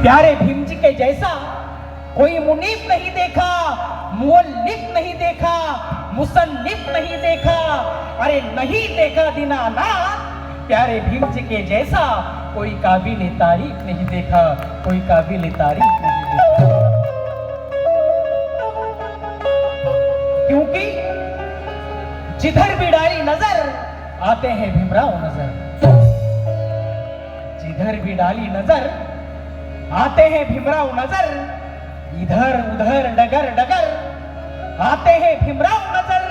प्यारे भीम जी के जैसा कोई मुनीब नहीं देखा, मुअल्लिफ नहीं देखा, मुसन्निफ नहीं देखा, अरे नहीं देखा दीनानाथ। प्यारे भीम जी के जैसा कोई काबिल तारीफ नहीं देखा, कोई काबिल तारीफ नहीं देखा। क्योंकि जिधर भी डाली नजर आते हैं भीमराव नजर, जिधर भी डाली नजर आते हैं भीमराव नजर, इधर उधर डगर डगर आते हैं भीमराव नजर।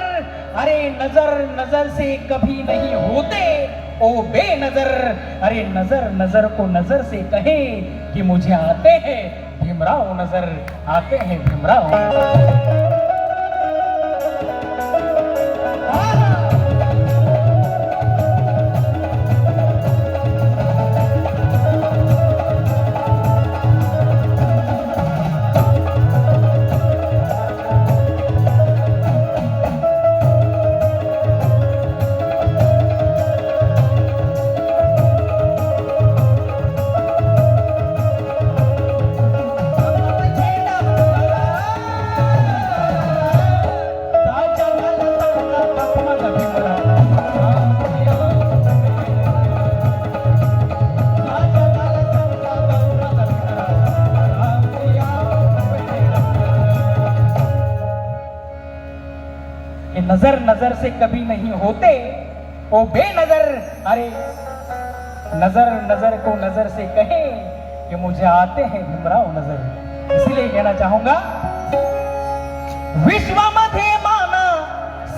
अरे नजर नजर से कभी नहीं होते ओ बेनजर, अरे नजर नजर को नजर से कहे कि मुझे आते हैं भीमराव नजर, आते हैं भीमराव नजर। नजर नजर से कभी नहीं होते ओ बेनजर, अरे नजर नजर को नजर से कहे कि मुझे आते हैं भीमराव नजर। इसलिए कहना चाहूंगा, विश्वामध्ये माना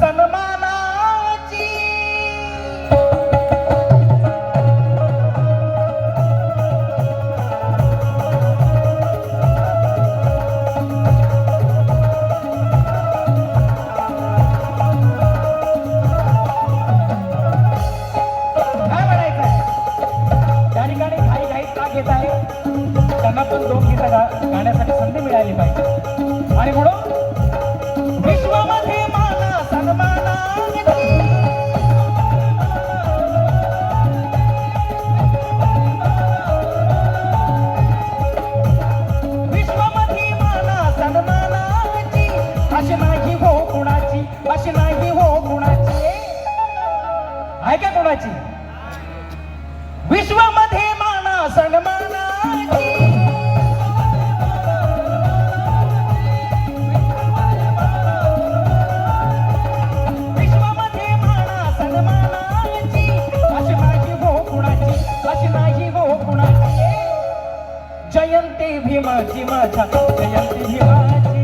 सन्मानाची, त्यांना पण दोन गीतं गाण्यासाठी संधी मिळाली पाहिजे। आणि म्हणून विश्वामध्ये माना सन्मानाची, विश्वामध्ये माना सन्मानाची, अशी नाही हो कुणाची, अशी नाही हो कुणाची, आहे का कुणाची? विश्वामध्ये माना सन्मानाची, विश्वामध्ये माना सन्मानाची, अशी नाही हो कुणाची, अशी नाही हो कुणाची। जयंती भीमाची माझ्या, जयंती भीमाची,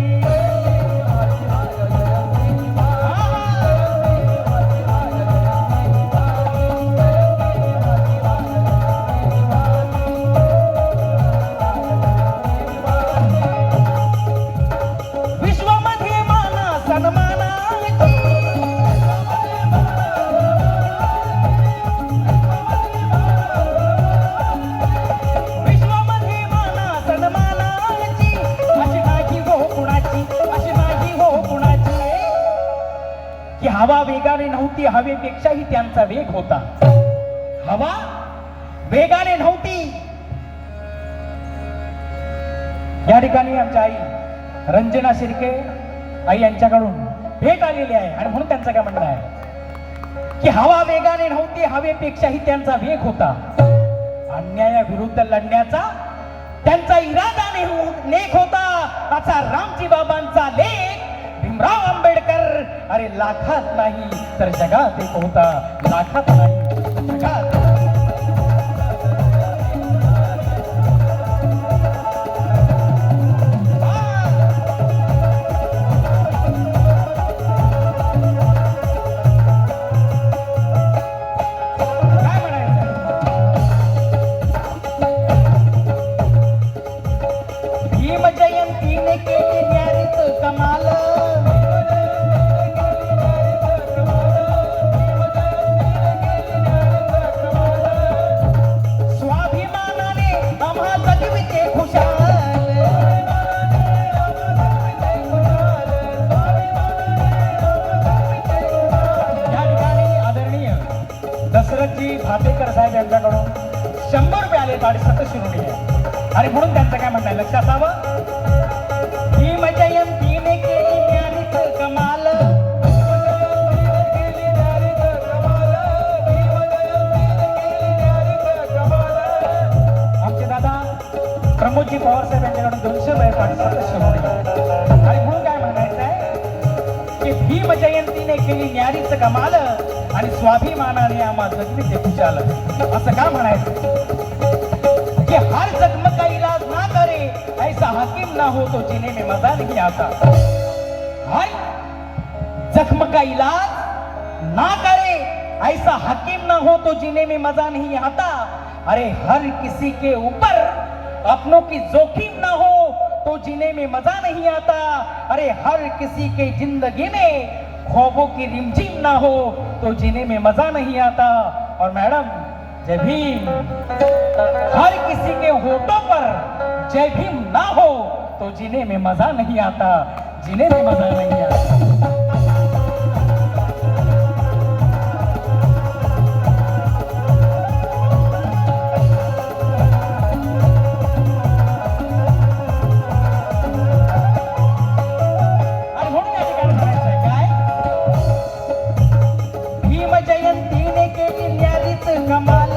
हवा वेगाने नव्हती, हवेपेक्षाही त्यांचा वेग होता। हवा वेगाने नव्हती। या ठिकाणी आमच्या आई रंजना शिर्के आई यांच्याकडून भेट आलेली आहे आणि म्हणून त्यांचं काय म्हणणं आहे की हवा वेगाने नव्हती, हवेपेक्षाही त्यांचा वेग होता। अन्यायाविरुद्ध लढण्याचा त्यांचा इरादा नेक होता, असा रामजी बाबांचा लेख भीमराव आंबेडकर अरे लाखात नाही तर जगात एक होता, लाखात नाही तर जगात। काय म्हणायचं? भीम जयंतीने केली न्यारीच कमाल, दशरथजी भाटेकर साहेब यांच्याकडून 100 रुपये आले आणि 7 शिरोडी आहे आणि म्हणून त्यांचं काय म्हणणं आहे लक्षात असावं. भीम जयंतीने केली न्यारीच कमाल, आमचे दादा प्रमोदजी पवार साहेब यांच्याकडून 200 रुपये पाठीसाठी आणि म्हणून काय म्हणायचं आहे की भीम जयंतीने केली न्यारीच कमाल आणि स्वाभिमानाने आम्हा जगविते खुशाल. असं का म्हणायचं कि हर जख्म का इलाज ना करे ऐसा हकीम ना हो तो जीने में मजा नहीं आता. हर जख्म का इलाज ना करे ऐसा हकीम ना हो तो जीने में मजा नहीं आता. अरे हर किसी के ऊपर अपनों की जोखिम ना हो तो जीने में मजा नहीं आता. अरे हर किसी के जिंदगी में ख्वाबों की रिमझिम ना हो तो जीने में मजा नहीं आता. और मैडम जय भीम, हर किसी के होठों पर जय भीम ना हो तो जीने में मजा नहीं आता, जीने में मजा नहीं आता. आणि म्हणून या ठिकाणी म्हणायचंय काय, भीम जयंतीने केली न्यारीच कमाल,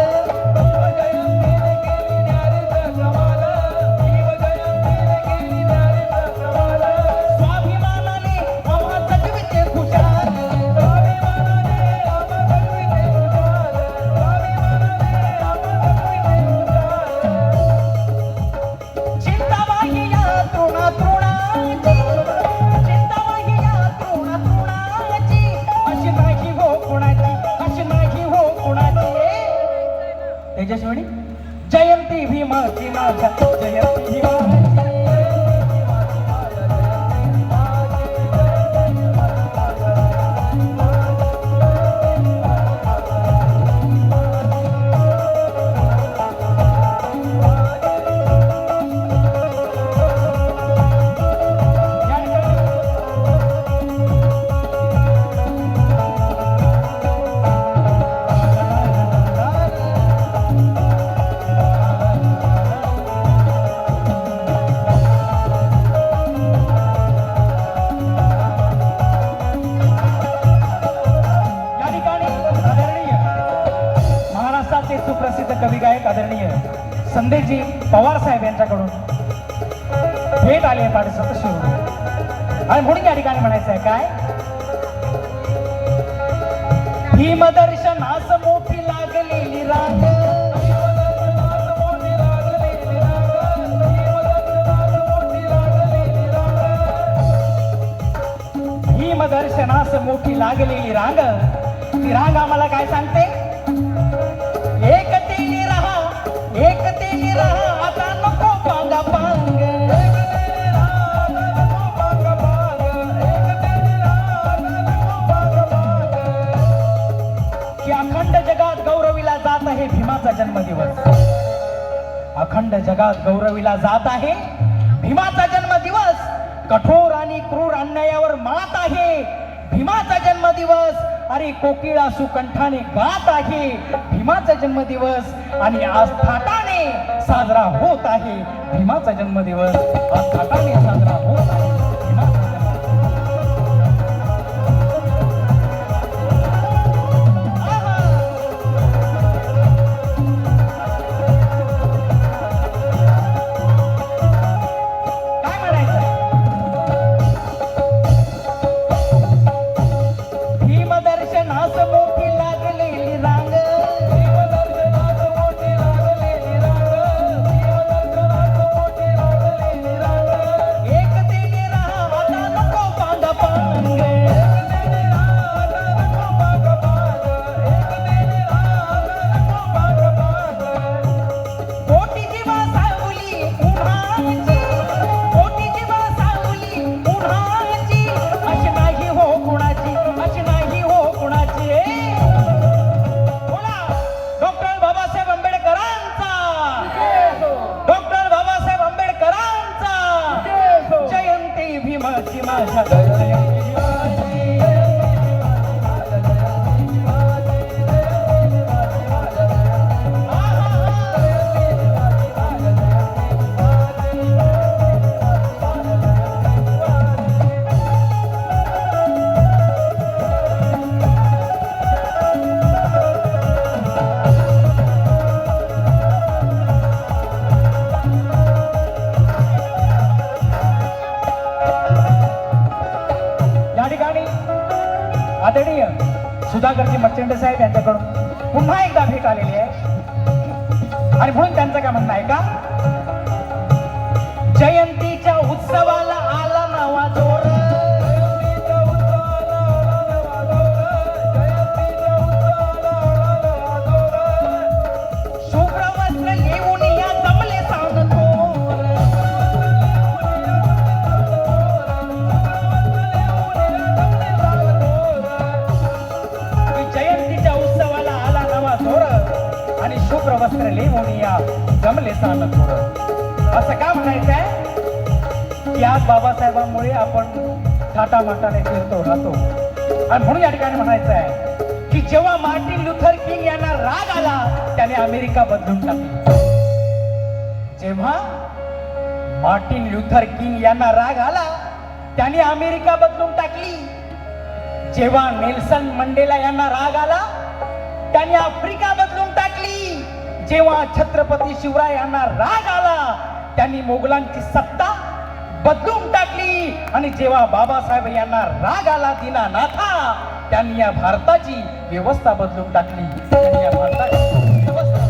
तेजस्विनी जयंती भीमाची माझ्या जयंती भीमाची. सुप्रसिद्ध कवी गायक आदरणीय संदेशजी पवार साहेब यांच्याकडून भेट आली आहे पाठीसाठी शिवून. आणि म्हणून या ठिकाणी म्हणायचं आहे काय, भीम दर्शनास मोठी लागलेली रांग, भीम दर्शनास मोठी लागलेली रांग. ती रांग आम्हाला काय सांगते, एकतेने रहा आता नको पांगा पांग. की अखंड जगात गौरविला जात आहे भीमाचा जन्मदिवस, अखंड जगात गौरविला जात आहे भीमाचा जन्मदिवस. कठोर आणि क्रूर अन्यायावर मात आहे भीमाचा जन्मदिवस. अरे कोकिळा सुकंठाने गात आहे भीमाचा जन्मदिवस. आणि आज थाटाने साजरा होत आहे भीमाचा जन्मदिवस, आज थाटाने साजरा होत आहे भीमाचा काय म्हणायचं, भीम दर्शनास मोठी लागलेली रांग, एकतेने रहा आता नको पांग पांग. कोटी जीवा सावली उन्हाची, कोटी जीवा सावली उन्हाची, अशी नाही हो कुणाची, अशी नाही हो कुणाची. बोला डॉक्टर बाबासाहेब आंबेडकरांचा, डॉक्टर बाबासाहेब आंबेडकरांचा. जयंती भीमाची माझ्या जयंती भीमाची. आदरणीय सुधाकरजी मर्चंट साहेब यांच्याकडून पुन्हा एकदा भेट आलेली आहे आणि म्हणून त्यांचं काय म्हणणं आहे का, जयंतीच्या उत्सवाला आला नवा जोर, शुभ्र वस्त्र घेऊन या जमले सांगतो, जयंतीच्या उत्सवाला आला नवा जोर आणि शुभ्र वस्त्र लिहून या जमले सांग थोडं. असं का म्हणायचं आहे की आज बाबासाहेबांमुळे आपण थाटामाटाने फिरतो राहतो आणि म्हणून या ठिकाणी म्हणायचं आहे की जेव्हा मार्टिन लुथर किंग यांना राग आला त्याने अमेरिका बदलून टाकली. जेव्हा मार्टिन लुथर किंग यांना राग आला त्याने अमेरिका बदलून टाकली. जेव्हा नेल्सन मंडेला यांना राग आला त्यांनी आफ्रिका बदलून टाकली. जेव्हा छत्रपती शिवराय यांना राग आला त्यांनी मोगलांची सत्ता बदलून टाकली. आणि जेव्हा बाबासाहेब यांना राग आला दीनानाथा त्यांनी या भारताची व्यवस्था बदलून टाकली. त्यांनी या भारताची व्यवस्था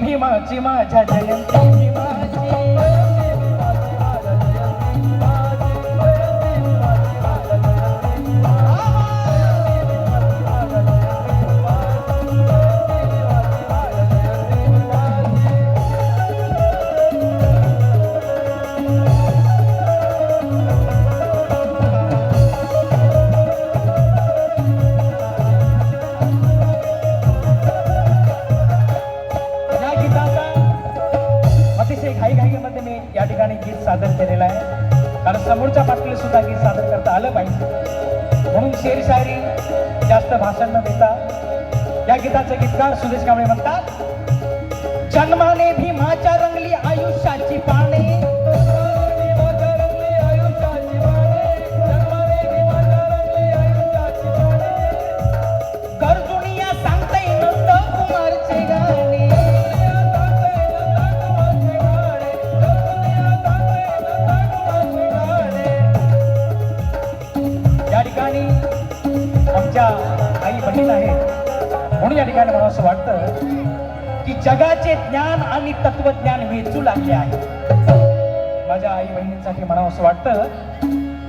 भीमाची माझ्या जयंती भीमाची घाईघाईमध्ये मी या ठिकाणी गीत सादर केलेलं आहे कारण समोरच्या पाठीला सुद्धा गीत सादर करता आलं पाहिजे म्हणून शेर शायरी जास्त भाषण न देता या गीताचे गीतकार सुदेश कांबळे म्हणतात, जन्माने भीमाच्या रंगली आयुष्याची पाने, गरजुनिया सांगताय नंद कुमारचे गाणे, या ठिकाणी आमच्या आई बहीण आहेत म्हणून या ठिकाणी मला असं वाटतं की जगाचे ज्ञान आणि तत्वज्ञान वेचू लागले आहे. माझ्या आई बहिणींसाठी मला असं वाटतं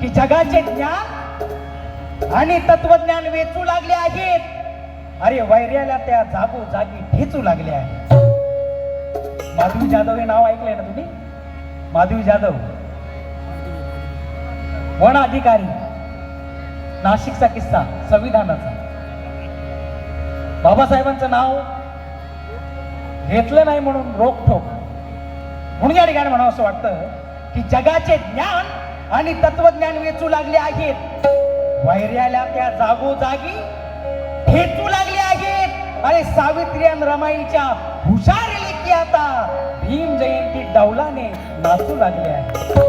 की जगाचे ज्ञान आणि तत्वज्ञान वेचू लागले आहेत. अरे वैर्याला त्या जागोजागी ठेचू लागले आहेत. माधवी जाधव हे नाव ऐकलंय ना तुम्ही? माधवी जाधव वन अधिकारी, नाशिकचा किस्सा संविधानाचा. बाबासाहेबांचं नाव घेतलं नाही म्हणून रोखठोक. म्हणून या ठिकाणी म्हणावं असं वाटतं की जगाचे ज्ञान आणि तत्वज्ञान वेचू लागले आहेत. वैर्याला त्या जागोजागी ठेचू लागले आहेत. अरे सावित्री आणि रमाईच्या हुशार लेकी आता भीम जयंती डौलाने नाचू लागले आहेत.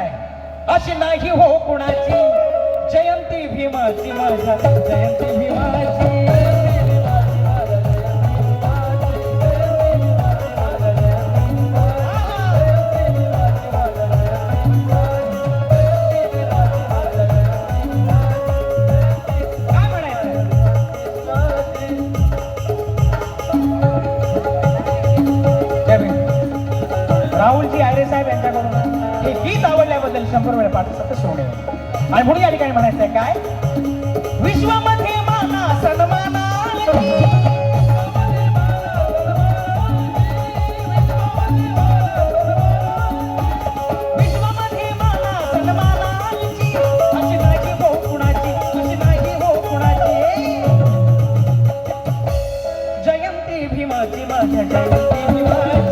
म्हणायचंय अशी नाही हो कुणाची जयंती भीमाची माझ्या जयंती भीमाची राहुलजी आयरे साहेब यांच्याकडून हे गीत आवडल्याबद्दल 100 वेळा पाठ सतत सोडे आणि म्हणून या ठिकाणी म्हणायचंय काय विश्वामध्ये माना सन्माना विश्वामध्ये माना सन्मानाची अशी नाही हो कुणाची अशी नाही हो कुणाची जयंती भीमाची माझ्या जयंती भीमाची